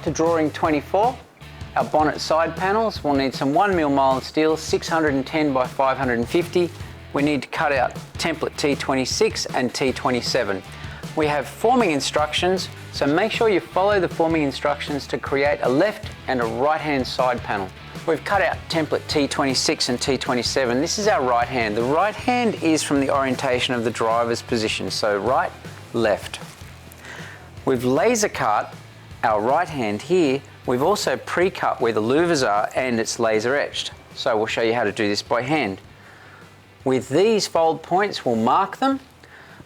to drawing 24. Our bonnet side panels will need some 1mm mild steel, 610 by 550. We need to cut out template T26 and T27. We have forming instructions, so make sure you follow the forming instructions to create a left and a right hand side panel. We've cut out template T26 and T27. This is our right hand. The right hand is from the orientation of the driver's position, so right, left. We've laser cut our right hand here. We've also pre-cut where the louvers are and it's laser etched. So we'll show you how to do this by hand. With these fold points, we'll mark them.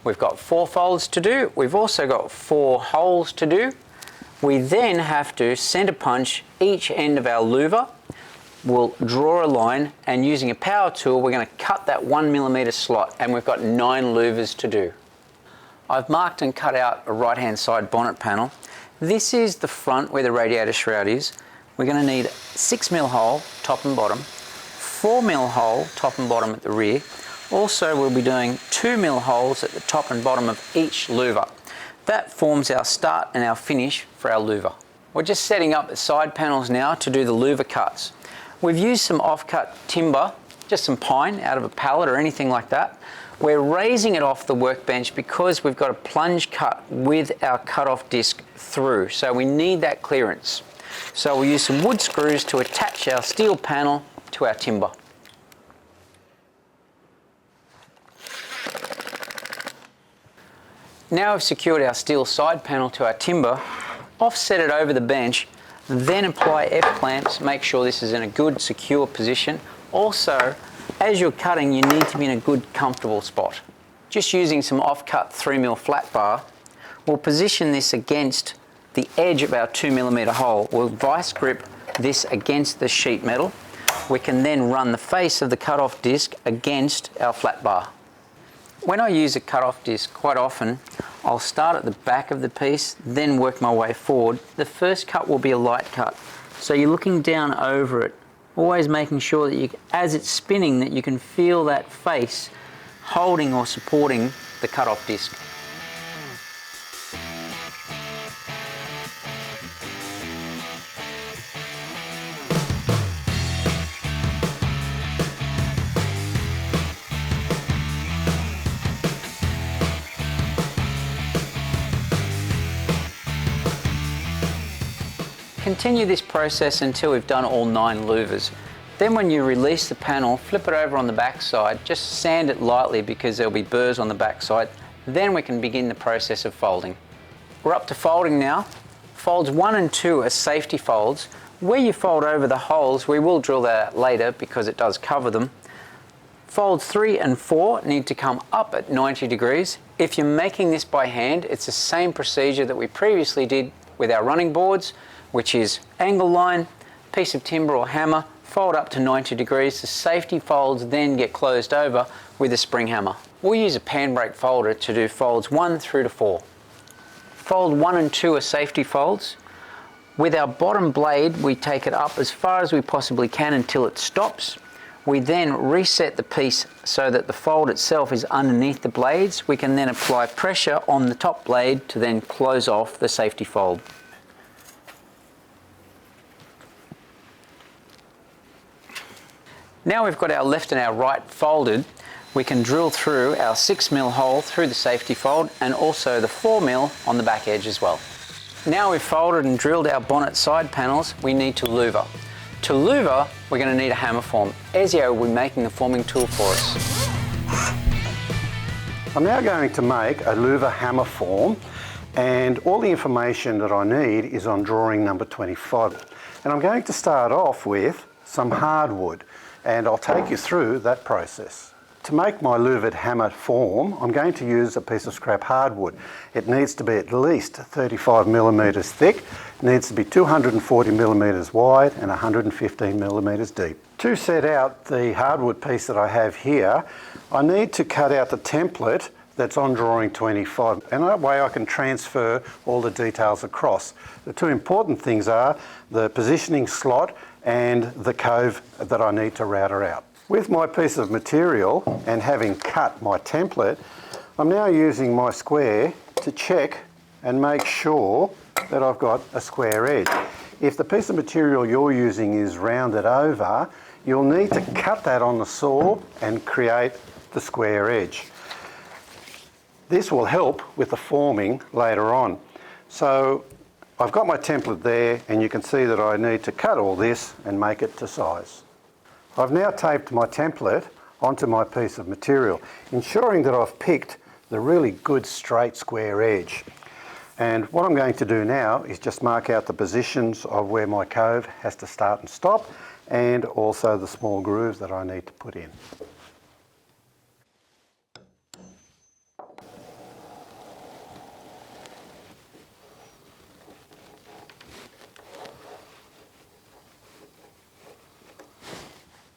We've got 4 folds to do. We've also got 4 holes to do. We then have to center punch each end of our louver. We'll draw a line, and using a power tool, we're going to cut that 1mm slot, and we've got 9 louvers to do. I've marked and cut out a right-hand side bonnet panel. This is the front where the radiator shroud is. We're going to need 6mm hole, top and bottom, 4mm hole, top and bottom at the rear. Also, we'll be doing 2mm holes at the top and bottom of each louver. That forms our start and our finish for our louver. We're just setting up the side panels now to do the louver cuts. We've used some off-cut timber, just some pine out of a pallet or anything like that. We're raising it off the workbench because we've got a plunge cut with our cut-off disc through, so we need that clearance. So we'll use some wood screws to attach our steel panel to our timber. Now we've secured our steel side panel to our timber, offset it over the bench, then apply F-clamps, make sure this is in a good secure position. Also, as you're cutting, you need to be in a good comfortable spot. Just using some off-cut 3mm flat bar, we'll position this against the edge of our 2mm hole. We'll vice grip this against the sheet metal. We can then run the face of the cut-off disc against our flat bar. When I use a cut-off disc, quite often I'll start at the back of the piece, then work my way forward. The first cut will be a light cut, so you're looking down over it, always making sure that as it's spinning, that you can feel that face holding or supporting the cut-off disc. Continue this process until we've done all 9 louvers. Then when you release the panel, flip it over on the back side, just sand it lightly because there'll be burrs on the back side. Then we can begin the process of folding. We're up to folding now. Folds 1 and 2 are safety folds. Where you fold over the holes, we will drill that out later because it does cover them. Folds 3 and 4 need to come up at 90 degrees. If you're making this by hand, it's the same procedure that we previously did with our running boards, which is angle line, piece of timber or hammer, fold up to 90 degrees. The safety folds then get closed over with a spring hammer. We'll use a panbrake folder to do folds 1 through to 4. Fold 1 and 2 are safety folds. With our bottom blade, we take it up as far as we possibly can until it stops. We then reset the piece so that the fold itself is underneath the blades. We can then apply pressure on the top blade to then close off the safety fold. Now we've got our left and our right folded, we can drill through our 6mm hole through the safety fold and also the 4mm on the back edge as well. Now we've folded and drilled our bonnet side panels, we need to louver. To louver, we're going to need a hammer form. Ezio will be making the forming tool for us. I'm now going to make a louver hammer form, and all the information that I need is on drawing number 25. And I'm going to start off with some hardwood, and I'll take you through that process. To make my louvered hammer form, I'm going to use a piece of scrap hardwood. It needs to be at least 35mm thick, needs to be 240mm wide and 115mm deep. To set out the hardwood piece that I have here, I need to cut out the template that's on drawing 25, and that way I can transfer all the details across. The two important things are the positioning slot and the cove that I need to router out. With my piece of material and having cut my template, I'm now using my square to check and make sure that I've got a square edge. If the piece of material you're using is rounded over, you'll need to cut that on the saw and create the square edge. This will help with the forming later on. So I've got my template there, and you can see that I need to cut all this and make it to size. I've now taped my template onto my piece of material, ensuring that I've picked the really good straight square edge. And what I'm going to do now is just mark out the positions of where my cove has to start and stop, and also the small grooves that I need to put in.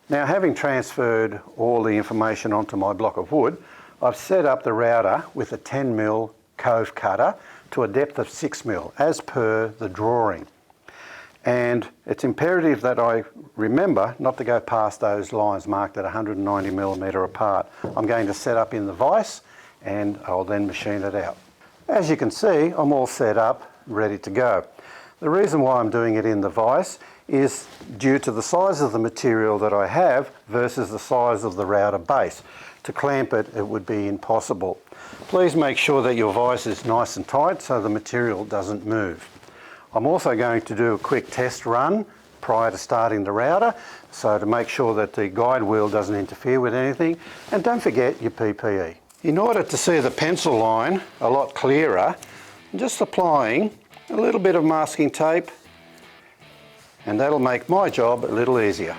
Now, having transferred all the information onto my block of wood, I've set up the router with a 10mm cove cutter to a depth of 6mm as per the drawing. And it's imperative that I remember not to go past those lines marked at 190mm apart. I'm going to set up in the vise and I'll then machine it out. As you can see, I'm all set up, ready to go. The reason why I'm doing it in the vise is due to the size of the material that I have versus the size of the router base. To clamp it, it would be impossible. Please make sure that your vise is nice and tight so the material doesn't move. I'm also going to do a quick test run prior to starting the router, so to make sure that the guide wheel doesn't interfere with anything, and don't forget your PPE. In order to see the pencil line a lot clearer, I'm just applying a little bit of masking tape, and that'll make my job a little easier.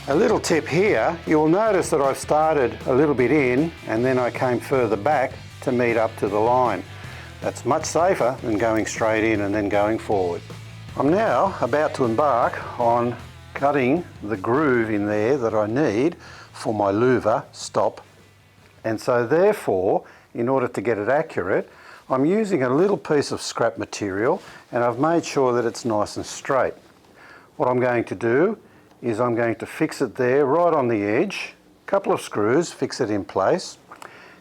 A little tip here, you'll notice that I've started a little bit in and then I came further back to meet up to the line. That's much safer than going straight in and then going forward. I'm now about to embark on cutting the groove in there that I need for my louver stop. And so therefore, in order to get it accurate, I'm using a little piece of scrap material and I've made sure that it's nice and straight. What I'm going to do is I'm going to fix it there right on the edge, a couple of screws, fix it in place,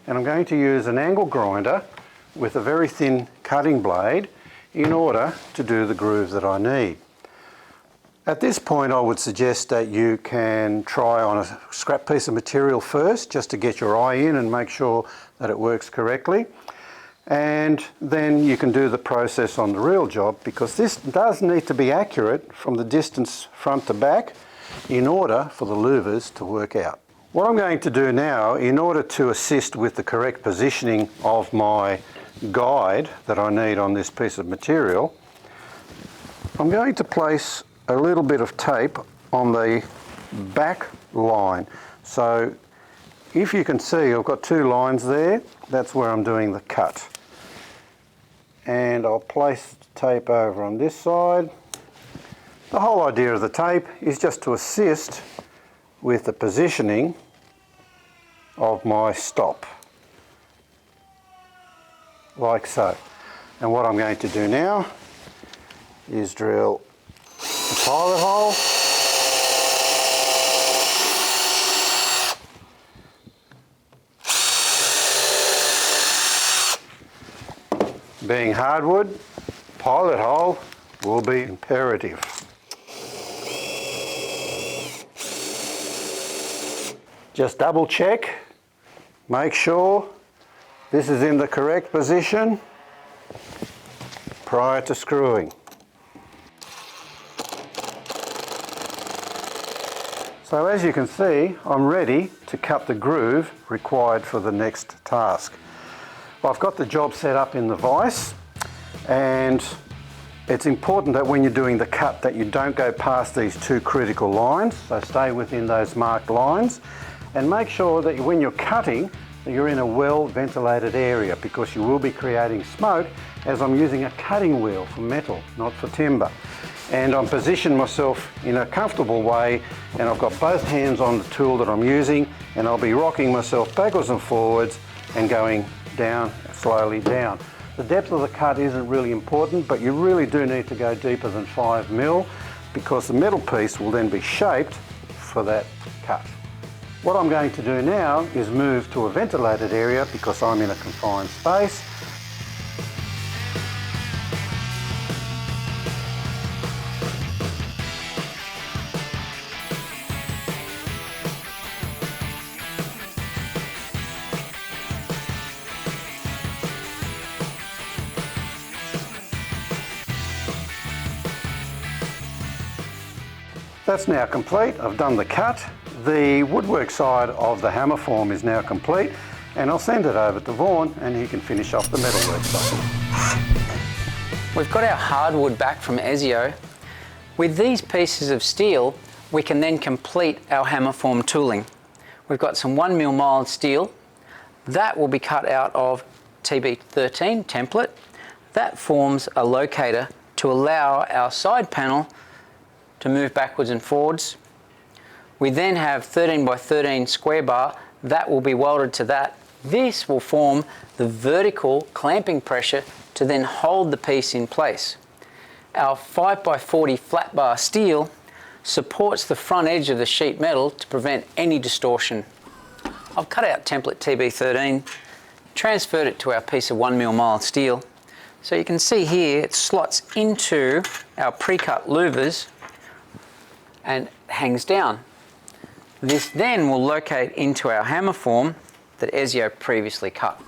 and I'm going to use an angle grinder with a very thin cutting blade in order to do the groove that I need. At this point I would suggest that you can try on a scrap piece of material first just to get your eye in and make sure that it works correctly, and then you can do the process on the real job, because this does need to be accurate from the distance front to back in order for the louvers to work out. What I'm going to do now, in order to assist with the correct positioning of my guide that I need on this piece of material, I'm going to place a little bit of tape on the back line. So if you can see, I've got two lines there, that's where I'm doing the cut. And I'll place the tape over on this side. The whole idea of the tape is just to assist with the positioning of my stop, like so. And what I'm going to do now is drill a pilot hole, being hardwood, pilot hole will be imperative. Just double check, make sure this is in the correct position prior to screwing. So as you can see, I'm ready to cut the groove required for the next task. I've got the job set up in the vise, and it's important that when you're doing the cut that you don't go past these two critical lines, so stay within those marked lines. And make sure that when you're cutting, that you're in a well ventilated area, because you will be creating smoke, as I'm using a cutting wheel for metal, not for timber. and I'm positioned myself in a comfortable way, and I've got both hands on the tool that I'm using, and I'll be rocking myself backwards and forwards and going down, slowly down. The depth of the cut isn't really important, but you really do need to go deeper than 5 mil because the metal piece will then be shaped for that cut. What I'm going to do now is move to a ventilated area because I'm in a confined space. That's now complete. I've done the cut. The woodwork side of the hammer form is now complete, and I'll send it over to Vaughan and he can finish off the metalwork side. We've got our hardwood back from Ezio. With these pieces of steel, we can then complete our hammer form tooling. We've got some 1mm mild steel. That will be cut out of TB13 template. That forms a locator to allow our side panel to move backwards and forwards. We then have 13 by 13 square bar that will be welded to that. This will form the vertical clamping pressure to then hold the piece in place. Our 5 by 40 flat bar steel supports the front edge of the sheet metal to prevent any distortion. I've cut out template TB13, transferred it to our piece of 1mm mild steel. So you can see here it slots into our pre-cut louvers and hangs down. This then will locate into our hammer form that Ezio previously cut.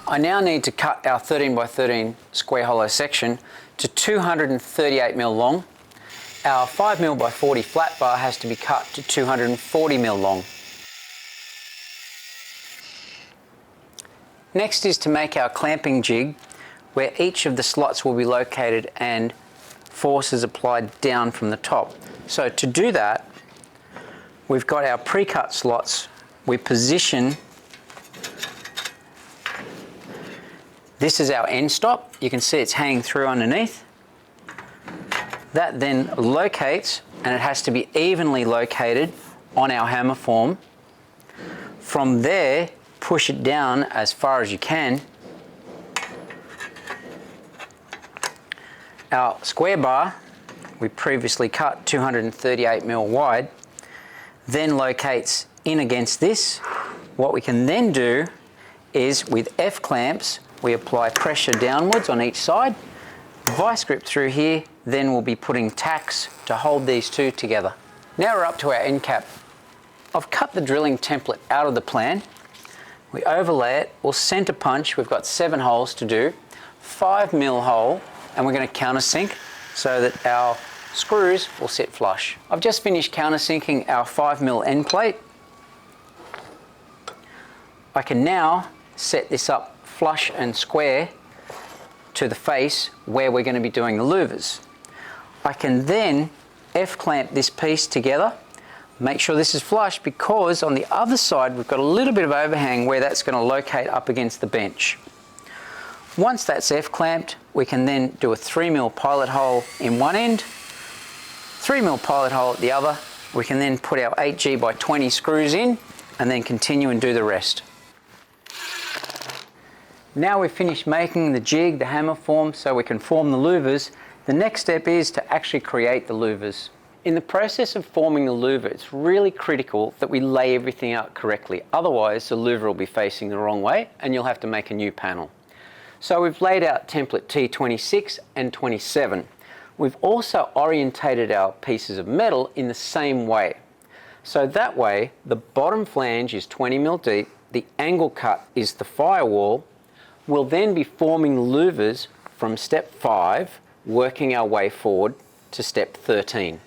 I now need to cut our 13 by 13 square hollow section to 238mm long. Our 5mm by 40 flat bar has to be cut to 240mm long. Next is to make our clamping jig where each of the slots will be located and forces applied down from the top. So to do that, we've got our pre-cut slots. We position, this is our end stop. You can see it's hanging through underneath. That then locates, and it has to be evenly located on our hammer form. From there, push it down as far as you can. Our square bar, we previously cut 238mm wide, then locates in against this. What we can then do is with F clamps, we apply pressure downwards on each side, vice grip through here, then we'll be putting tacks to hold these two together. Now we're up to our end cap. I've cut the drilling template out of the plan. We overlay it, we'll center punch, we've got 7 holes to do, 5mm hole, and we're going to countersink so that our screws will sit flush. I've just finished countersinking our 5mm end plate. I can now set this up flush and square to the face where we're going to be doing the louvers. I can then F-clamp this piece together, make sure this is flush because on the other side we've got a little bit of overhang where that's going to locate up against the bench. Once that's F-clamped, we can then do a 3mm pilot hole in one end, 3mm pilot hole at the other. We can then put our 8G by 20 screws in and then continue and do the rest. Now we've finished making the jig, the hammer form, so we can form the louvers. The next step is to actually create the louvers. In the process of forming the louver, it's really critical that we lay everything out correctly. Otherwise, the louver will be facing the wrong way and you'll have to make a new panel. So we've laid out template T26 and 27. We've also orientated our pieces of metal in the same way. So that way, the bottom flange is 20mm deep, the angle cut is the firewall. We'll then be forming the louvers from step 5, working our way forward to step 13.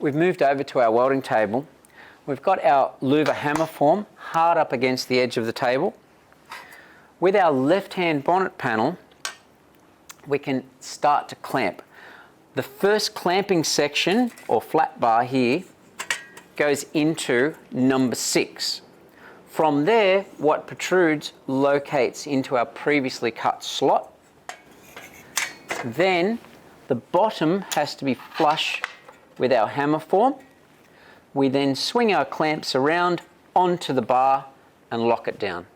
We've moved over to our welding table. We've got our louver hammer form hard up against the edge of the table. With our left-hand bonnet panel, we can start to clamp. The first clamping section, or flat bar here, goes into number 6. From there, what protrudes locates into our previously cut slot. Then The bottom has to be flush with our hammer form. We then swing our clamps around onto the bar and lock it down.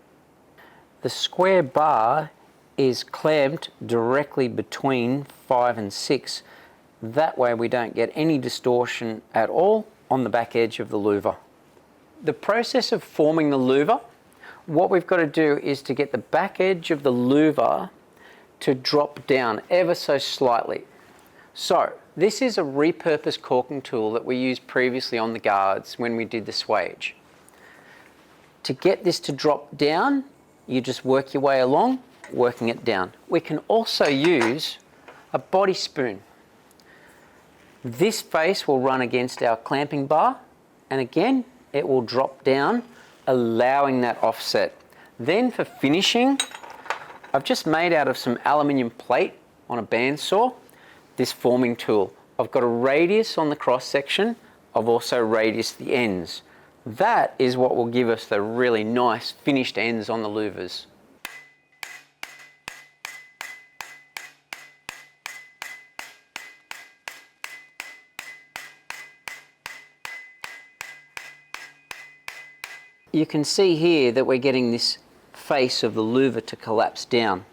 The square bar is clamped directly between 5 and 6. That way we don't get any distortion at all on the back edge of the louver. The process of forming the louver, what we've got to do is to get the back edge of the louver to drop down ever so slightly. So this is a repurposed caulking tool that we used previously on the guards when we did the swage. To get this to drop down, you just work your way along, working it down. We can also use a body spoon. This face will run against our clamping bar, and again it will drop down, allowing that offset. Then for finishing, I've just made out of some aluminium plate on a bandsaw this forming tool. I've got a radius on the cross section, I've also radiused the ends. That is what will give us the really nice finished ends on the louvers. You can see here that we're getting this face of the louver to collapse down,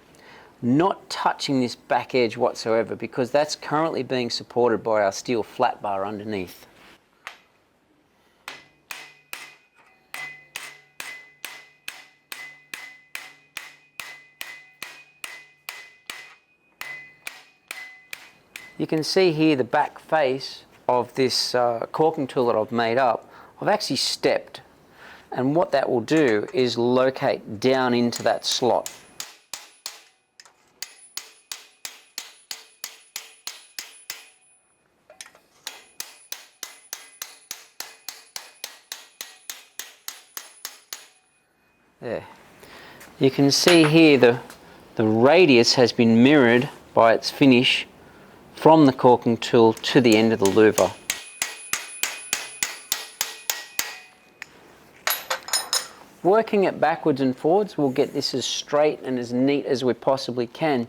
not touching this back edge whatsoever, because that's currently being supported by our steel flat bar underneath. You can see here the back face of this caulking tool that I've made up. I've actually stepped, and what that will do is locate down into that slot. There. You can see here the radius has been mirrored by its finish from the caulking tool to the end of the louver. Working it backwards and forwards, we'll get this as straight and as neat as we possibly can.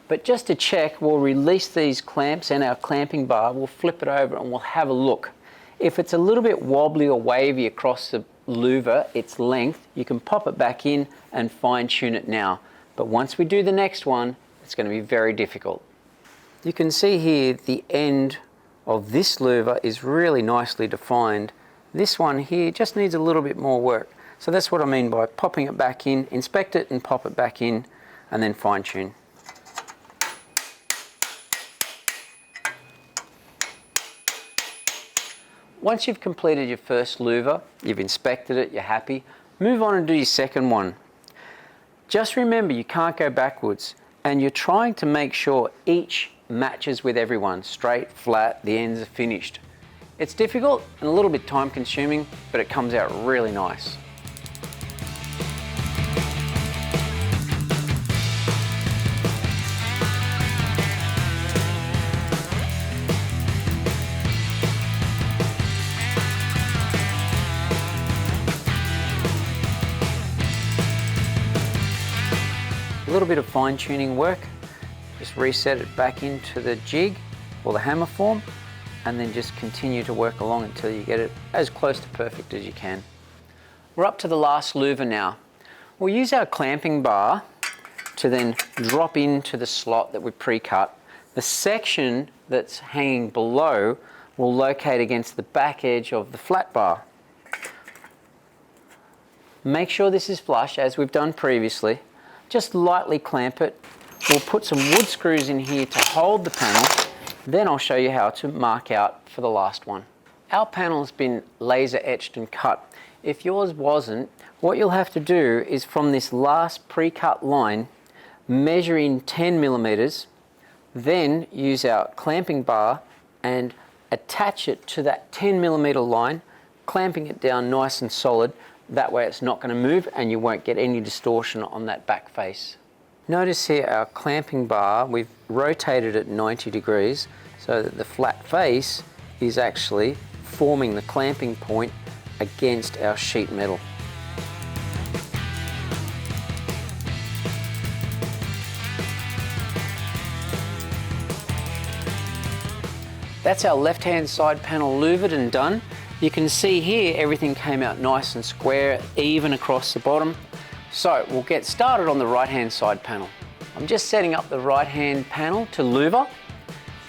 But just to check, we'll release these clamps and our clamping bar, we'll flip it over and we'll have a look. If it's a little bit wobbly or wavy across the louver, its length, you can pop it back in and fine tune it now. But once we do the next one, it's going to be very difficult. You can see here the end of this louver is really nicely defined. This one here just needs a little bit more work. So that's what I mean by popping it back in, inspect it and pop it back in, and then fine tune. Once you've completed your first louver, you've inspected it, you're happy, move on and do your second one. Just remember, you can't go backwards, and you're trying to make sure each matches with everyone, straight, flat, the ends are finished. It's difficult and a little bit time consuming, but it comes out really nice. A little bit of fine tuning work, just reset it back into the jig or the hammer form, and then just continue to work along until you get it as close to perfect as you can. We're up to the last louver now. We'll use our clamping bar to then drop into the slot that we pre-cut. The section that's hanging below will locate against the back edge of the flat bar. Make sure this is flush as we've done previously. Just lightly clamp it. We'll put some wood screws in here to hold the panel. Then I'll show you how to mark out for the last one. Our panel's been laser etched and cut. If yours wasn't, what you'll have to do is from this last pre-cut line, measure in 10 millimeters, then use our clamping bar and attach it to that 10 millimeter line, clamping it down nice and solid. That way it's not going to move and you won't get any distortion on that back face. Notice here our clamping bar, we've rotated it 90 degrees so that the flat face is actually forming the clamping point against our sheet metal. That's our left-hand side panel louvered and done. You can see here everything came out nice and square, even across the bottom. So we'll get started on the right-hand side panel. I'm just setting up the right-hand panel to louver.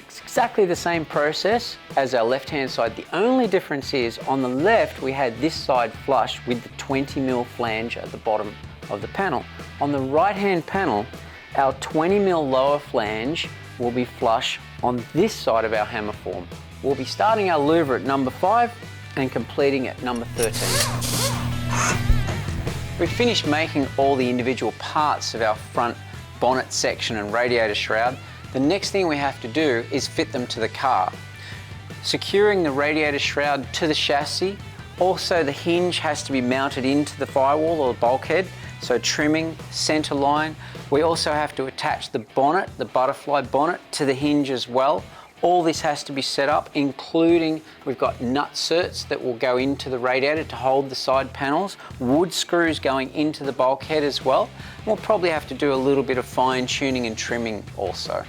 It's exactly the same process as our left-hand side. The only difference is on the left we had this side flush with the 20mm flange at the bottom of the panel. On the right-hand panel, our 20mm lower flange will be flush on this side of our hammer form. We'll be starting our louver at number 5 and completing at number 13. We've finished making all the individual parts of our front bonnet section and radiator shroud. The next thing we have to do is fit them to the car. Securing the radiator shroud to the chassis, also the hinge has to be mounted into the firewall or the bulkhead, so trimming, centre line. We also have to attach the bonnet, the butterfly bonnet, to the hinge as well. All this has to be set up, including we've got nut certs that will go into the radiator to hold the side panels, wood screws going into the bulkhead as well. We'll probably have to do a little bit of fine tuning and trimming also.